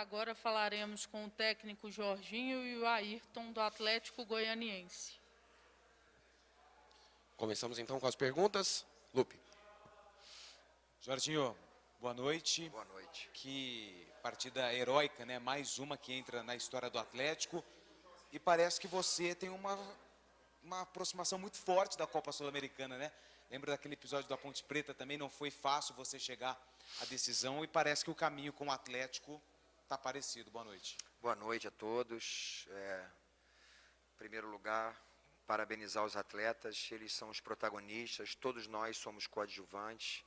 agora falaremos com o técnico Jorginho e o Ayrton, do Atlético Goianiense. Começamos então com as perguntas. Lupe. Jorginho, boa noite. Boa noite. Que partida heróica, né? Mais uma que entra na história do Atlético. E parece que você tem uma aproximação muito forte da Copa Sul-Americana, né? Lembra daquele episódio da Ponte Preta também? Não foi fácil você chegar à decisão e parece que o caminho com o Atlético está parecido. Boa noite. Boa noite a todos. Em primeiro lugar, parabenizar os atletas. Eles são os protagonistas. Todos nós somos coadjuvantes.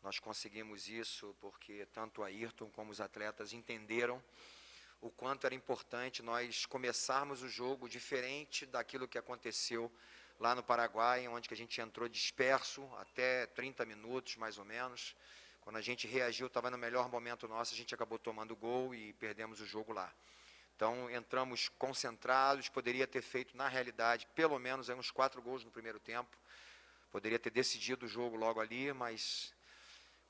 Nós conseguimos isso porque tanto a Ayrton como os atletas entenderam o quanto era importante nós começarmos o jogo diferente daquilo que aconteceu lá no Paraguai, onde que a gente entrou disperso até 30 minutos, mais ou menos. Quando a gente reagiu, estava no melhor momento nosso, a gente acabou tomando gol e perdemos o jogo lá. Então, entramos concentrados, poderia ter feito, na realidade, pelo menos uns 4 gols no primeiro tempo. Poderia ter decidido o jogo logo ali, mas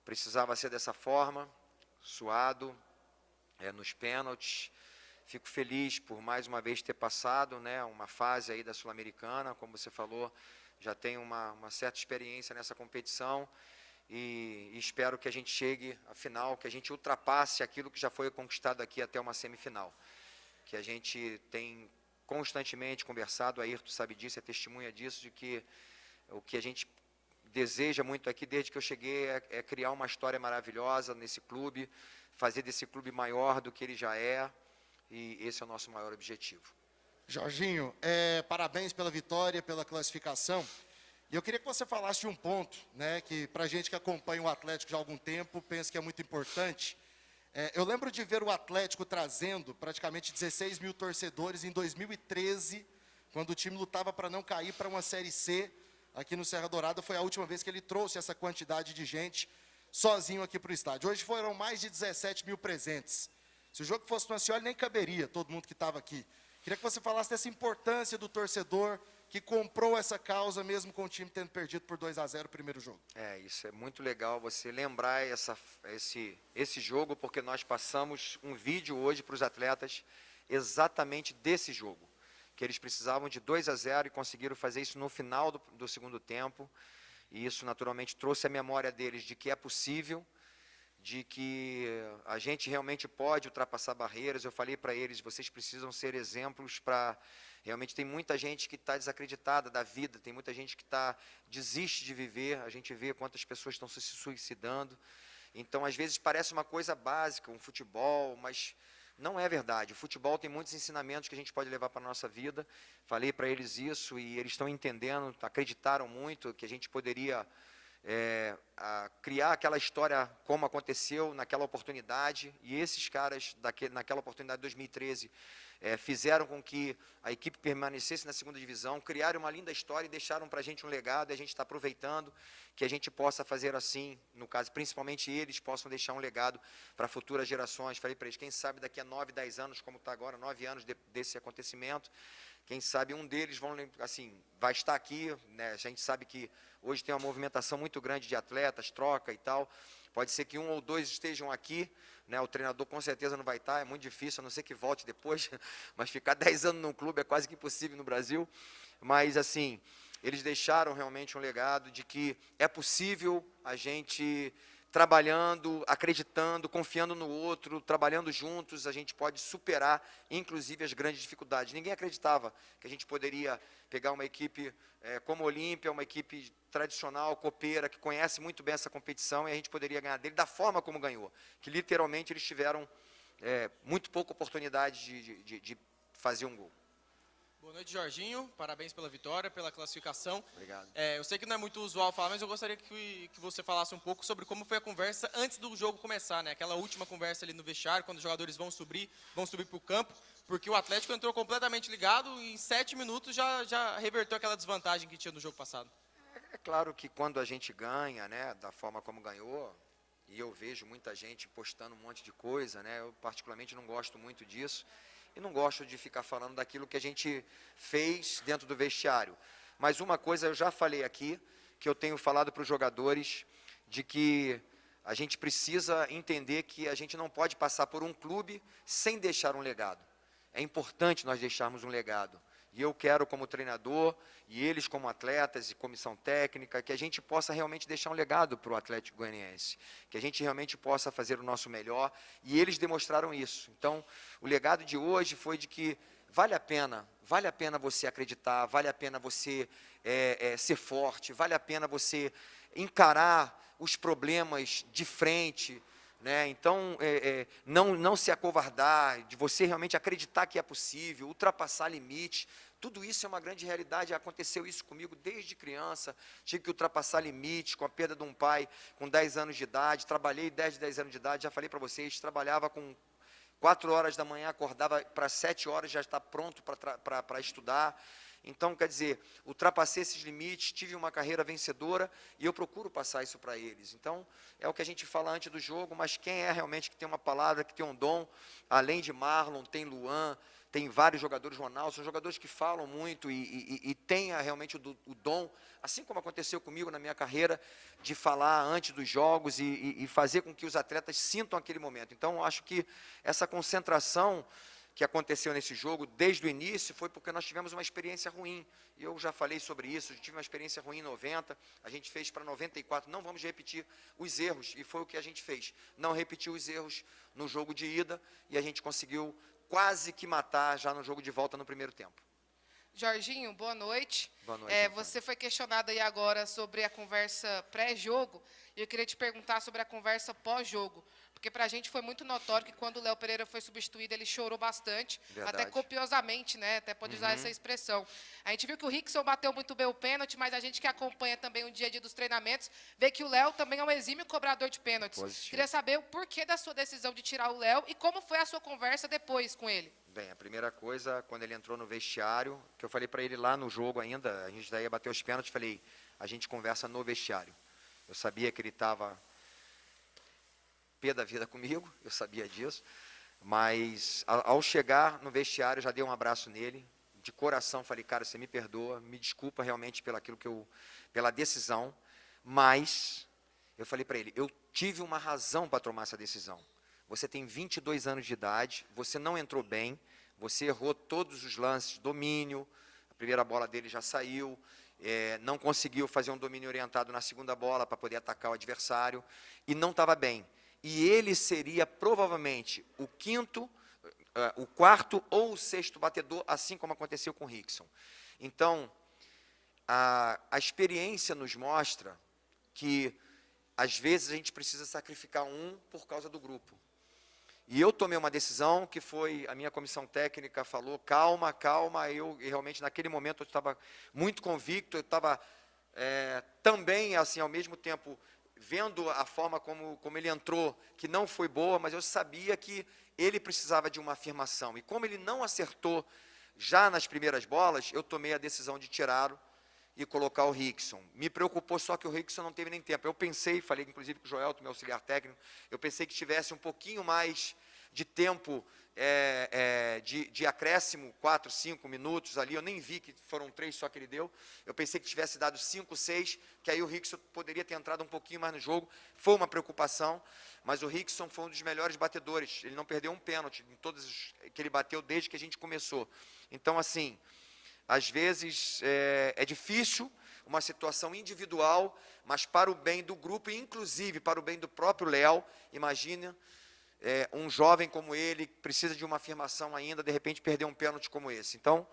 precisava ser dessa forma, suado, nos pênaltis. Fico feliz por mais uma vez ter passado, né, uma fase aí da Sul-Americana, como você falou, já tenho uma certa experiência nessa competição e espero que a gente chegue à final, que a gente ultrapasse aquilo que já foi conquistado aqui até uma semifinal. Que a gente tem constantemente conversado, a Ayrton sabe disso, é testemunha disso, de que o que a gente deseja muito aqui, desde que eu cheguei, é criar uma história maravilhosa nesse clube, fazer desse clube maior do que ele já é, e esse é o nosso maior objetivo. Jorginho, parabéns pela vitória, pela classificação. E eu queria que você falasse de um ponto, né, que para a gente que acompanha o Atlético já há algum tempo, pensa que é muito importante. Eu lembro de ver o Atlético trazendo praticamente 16 mil torcedores em 2013, quando o time lutava para não cair para uma Série C, aqui no Serra Dourada. Foi a última vez que ele trouxe essa quantidade de gente sozinho aqui para o estádio. Hoje foram mais de 17 mil presentes. Se o jogo fosse no Ancioli, nem caberia todo mundo que estava aqui. Queria que você falasse dessa importância do torcedor que comprou essa causa, mesmo com o time tendo perdido por 2-0 o primeiro jogo. Isso é muito legal você lembrar esse jogo, porque nós passamos um vídeo hoje para os atletas exatamente desse jogo, que eles precisavam de 2-0 e conseguiram fazer isso no final do segundo tempo, e isso naturalmente trouxe a memória deles de que é possível, de que a gente realmente pode ultrapassar barreiras. Eu falei para eles, vocês precisam ser exemplos para... Realmente tem muita gente que está desacreditada da vida, tem muita gente que desiste de viver, a gente vê quantas pessoas estão se suicidando. Então, às vezes, parece uma coisa básica, um futebol, mas não é verdade. O futebol tem muitos ensinamentos que a gente pode levar para a nossa vida. Falei para eles isso e eles estão entendendo, acreditaram muito que a gente poderia... criar aquela história como aconteceu naquela oportunidade, e esses caras naquela oportunidade de 2013 fizeram com que a equipe permanecesse na segunda divisão, criaram uma linda história e deixaram para a gente um legado, e a gente está aproveitando que a gente possa fazer assim, no caso, principalmente eles possam deixar um legado para futuras gerações. Falei para eles, quem sabe daqui a 9, 10 anos, como está agora, 9 anos desse acontecimento, quem sabe um deles vai estar aqui, né? A gente sabe que hoje tem uma movimentação muito grande de atletas, troca e tal. Pode ser que 1 ou 2 estejam aqui, né? O treinador com certeza não vai estar, é muito difícil, a não ser que volte depois, mas ficar 10 anos num clube é quase que impossível no Brasil. Mas, assim, eles deixaram realmente um legado de que é possível a gente... trabalhando, acreditando, confiando no outro, trabalhando juntos, a gente pode superar, inclusive, as grandes dificuldades. Ninguém acreditava que a gente poderia pegar uma equipe como a Olímpia, uma equipe tradicional, copeira, que conhece muito bem essa competição, e a gente poderia ganhar dele da forma como ganhou, que literalmente eles tiveram muito pouca oportunidade de fazer um gol. Boa noite, Jorginho. Parabéns pela vitória, pela classificação. Obrigado. Eu sei que não é muito usual falar, mas eu gostaria que você falasse um pouco sobre como foi a conversa antes do jogo começar, né? Aquela última conversa ali no vestiário, quando os jogadores vão subir para o campo, porque o Atlético entrou completamente ligado e em 7 minutos já reverteu aquela desvantagem que tinha no jogo passado. É claro que quando a gente ganha, né, da forma como ganhou, e eu vejo muita gente postando um monte de coisa, né? Eu particularmente não gosto muito disso. E não gosto de ficar falando daquilo que a gente fez dentro do vestiário. Mas uma coisa eu já falei aqui, que eu tenho falado para os jogadores, de que a gente precisa entender que a gente não pode passar por um clube sem deixar um legado. É importante nós deixarmos um legado. E eu quero, como treinador, e eles como atletas e comissão técnica, que a gente possa realmente deixar um legado para o Atlético Goianiense, que a gente realmente possa fazer o nosso melhor, e eles demonstraram isso. Então, o legado de hoje foi de que vale a pena você acreditar, vale a pena você ser forte, vale a pena você encarar os problemas de frente, né? Então, não se acovardar, de você realmente acreditar que é possível, ultrapassar limite. Tudo isso é uma grande realidade. Aconteceu isso comigo desde criança. Tive que ultrapassar limites com a perda de um pai com 10 anos de idade. Trabalhei 10 anos de idade. Já falei para vocês, trabalhava com 4 horas da manhã, acordava para 7 horas, já está pronto para estudar. Então, quer dizer, ultrapassei esses limites, tive uma carreira vencedora e eu procuro passar isso para eles. Então, é o que a gente fala antes do jogo, mas quem é realmente que tem uma palavra, que tem um dom, além de Marlon, tem Luan, tem vários jogadores, Ronaldo, são jogadores que falam muito e têm realmente o dom, assim como aconteceu comigo na minha carreira, de falar antes dos jogos e fazer com que os atletas sintam aquele momento. Então, eu acho que essa concentração que aconteceu nesse jogo, desde o início, foi porque nós tivemos uma experiência ruim. E eu já falei sobre isso, eu tive uma experiência ruim em 90, a gente fez para 94, não vamos repetir os erros, e foi o que a gente fez. Não repetiu os erros no jogo de ida, e a gente conseguiu quase que matar já no jogo de volta no primeiro tempo. Jorginho, boa noite. Boa noite, você foi questionado aí agora sobre a conversa pré-jogo, e eu queria te perguntar sobre a conversa pós-jogo. Porque para a gente foi muito notório que quando o Léo Pereira foi substituído, ele chorou bastante, Verdade. até copiosamente, né? Até pode usar essa expressão. A gente viu que o Rickson bateu muito bem o pênalti, mas a gente que acompanha também o dia a dia dos treinamentos, vê que o Léo também é um exímio cobrador de pênaltis. Positivo. Queria saber o porquê da sua decisão de tirar o Léo e como foi a sua conversa depois com ele. Bem, a primeira coisa, quando ele entrou no vestiário, que eu falei para ele lá no jogo ainda, a gente daí ia bater os pênaltis, falei, a gente conversa no vestiário. Eu sabia que ele estava pé da vida comigo, eu sabia disso, mas ao chegar no vestiário, já dei um abraço nele, de coração, falei, cara, você me perdoa, me desculpa realmente pela decisão, mas eu falei para ele, eu tive uma razão para tomar essa decisão. Você tem 22 anos de idade, você não entrou bem, você errou todos os lances, domínio, a primeira bola dele já saiu, não conseguiu fazer um domínio orientado na segunda bola para poder atacar o adversário, e não estava bem. E ele seria provavelmente o quarto ou o sexto batedor, assim como aconteceu com o Rickson. Então, a experiência nos mostra que, às vezes, a gente precisa sacrificar um por causa do grupo. E eu tomei uma decisão que foi, a minha comissão técnica falou, calma, calma, eu realmente naquele momento eu estava muito convicto, eu estava também, assim, ao mesmo tempo, vendo a forma como ele entrou, que não foi boa, mas eu sabia que ele precisava de uma afirmação. E como ele não acertou já nas primeiras bolas, eu tomei a decisão de tirá-lo e colocar o Rickson. Me preocupou só que o Rickson não teve nem tempo. Eu pensei, falei inclusive com o Joel, meu auxiliar técnico, eu pensei que tivesse um pouquinho mais de tempo de acréscimo, 4, 5 minutos ali, eu nem vi que foram 3 só que ele deu, eu pensei que tivesse dado 5, 6, que aí o Rickson poderia ter entrado um pouquinho mais no jogo, foi uma preocupação, mas o Rickson foi um dos melhores batedores, ele não perdeu um pênalti em todos os que ele bateu desde que a gente começou. Então, assim, às vezes é difícil uma situação individual, mas para o bem do grupo, e inclusive para o bem do próprio Léo, imagina, um jovem como ele, precisa de uma afirmação ainda, de repente perder um pênalti como esse. Então,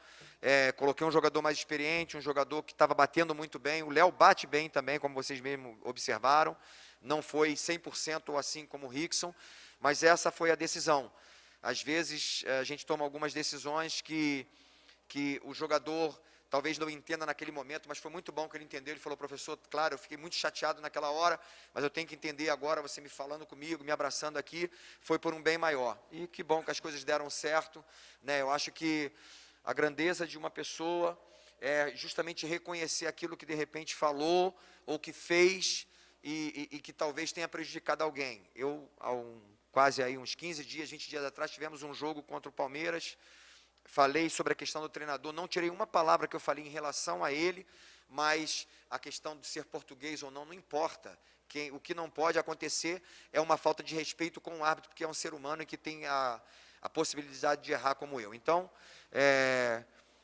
coloquei um jogador mais experiente, um jogador que estava batendo muito bem, o Léo bate bem também, como vocês mesmo observaram, não foi 100% assim como o Rickson, mas essa foi a decisão. Às vezes, a gente toma algumas decisões que o jogador talvez não entenda naquele momento, mas foi muito bom que ele entendeu. Ele falou, professor, claro, eu fiquei muito chateado naquela hora, mas eu tenho que entender agora, você me falando comigo, me abraçando aqui, foi por um bem maior. E que bom que as coisas deram certo, né? Eu acho que a grandeza de uma pessoa é justamente reconhecer aquilo que de repente falou ou que fez e que talvez tenha prejudicado alguém. Eu, quase aí uns 15 dias, 20 dias atrás, tivemos um jogo contra o Palmeiras. Falei sobre a questão do treinador, não tirei uma palavra que eu falei em relação a ele, mas a questão de ser português ou não, não importa. O que não pode acontecer é uma falta de respeito com o árbitro, porque é um ser humano e que tem a possibilidade de errar como eu. Então,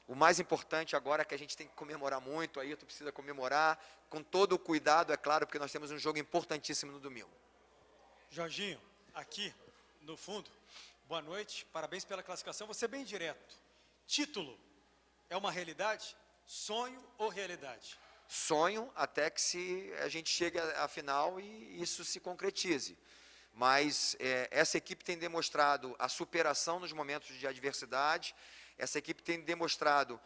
o mais importante agora é que a gente tem que comemorar muito, aí tu precisa comemorar com todo o cuidado, é claro, porque nós temos um jogo importantíssimo no domingo. Jorginho, aqui no fundo, boa noite, parabéns pela classificação, você é bem direto. Título é uma realidade? Sonho ou realidade? Sonho até que a gente chegue à final e isso se concretize. Mas essa equipe tem demonstrado a superação nos momentos de adversidade, essa equipe tem demonstrado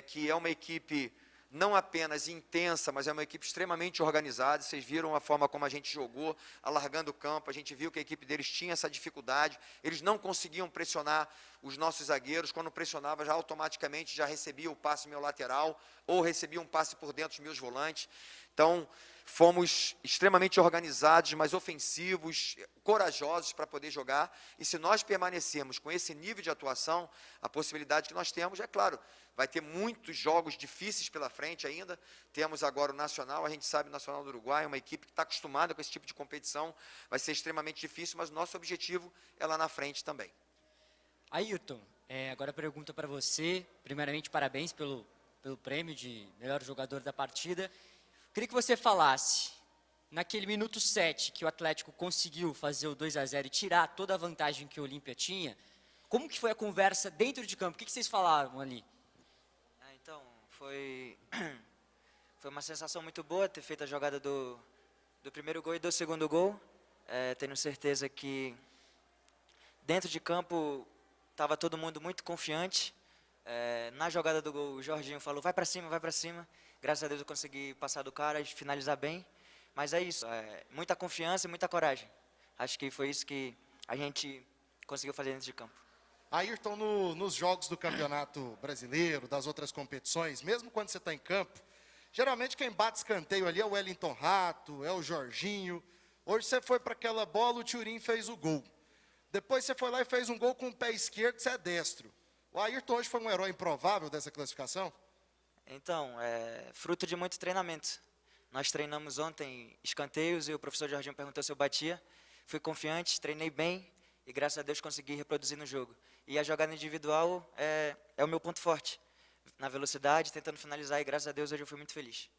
que é uma equipe não apenas intensa, mas é uma equipe extremamente organizada. Vocês viram a forma como a gente jogou, alargando o campo, a gente viu que a equipe deles tinha essa dificuldade, eles não conseguiam pressionar os nossos zagueiros, quando pressionava já automaticamente já recebia o passe meu lateral, ou recebia um passe por dentro dos meus volantes. Então, fomos extremamente organizados, mas ofensivos, corajosos para poder jogar, e se nós permanecermos com esse nível de atuação, a possibilidade que nós temos, é claro, vai ter muitos jogos difíceis pela frente ainda. Temos agora o Nacional, a gente sabe o Nacional do Uruguai, uma equipe que está acostumada com esse tipo de competição, vai ser extremamente difícil, mas o nosso objetivo é lá na frente também. Ayrton, agora pergunta para você, primeiramente parabéns pelo prêmio de melhor jogador da partida. Queria que você falasse, naquele minuto 7 que o Atlético conseguiu fazer o 2-0 e tirar toda a vantagem que o Olímpia tinha, como que foi a conversa dentro de campo? O que vocês falaram ali? Então, foi uma sensação muito boa ter feito a jogada do primeiro gol e do segundo gol. Tenho certeza que dentro de campo estava todo mundo muito confiante. Na jogada do gol, o Jorginho falou, vai para cima, vai para cima. Graças a Deus eu consegui passar do cara e finalizar bem. Mas é isso, muita confiança e muita coragem. Acho que foi isso que a gente conseguiu fazer dentro de campo. Ayrton, nos jogos do Campeonato Brasileiro, das outras competições, mesmo quando você está em campo, geralmente quem bate escanteio ali é o Wellington Rato, é o Jorginho. Hoje você foi para aquela bola, o Thurin fez o gol. Depois você foi lá e fez um gol com o pé esquerdo, que você é destro. O Ayrton hoje foi um herói improvável dessa classificação? Então, fruto de muito treinamento. Nós treinamos ontem escanteios e o professor Jorginho perguntou se eu batia. Fui confiante, treinei bem e graças a Deus consegui reproduzir no jogo. E a jogada individual é o meu ponto forte. Na velocidade, tentando finalizar e graças a Deus hoje eu fui muito feliz.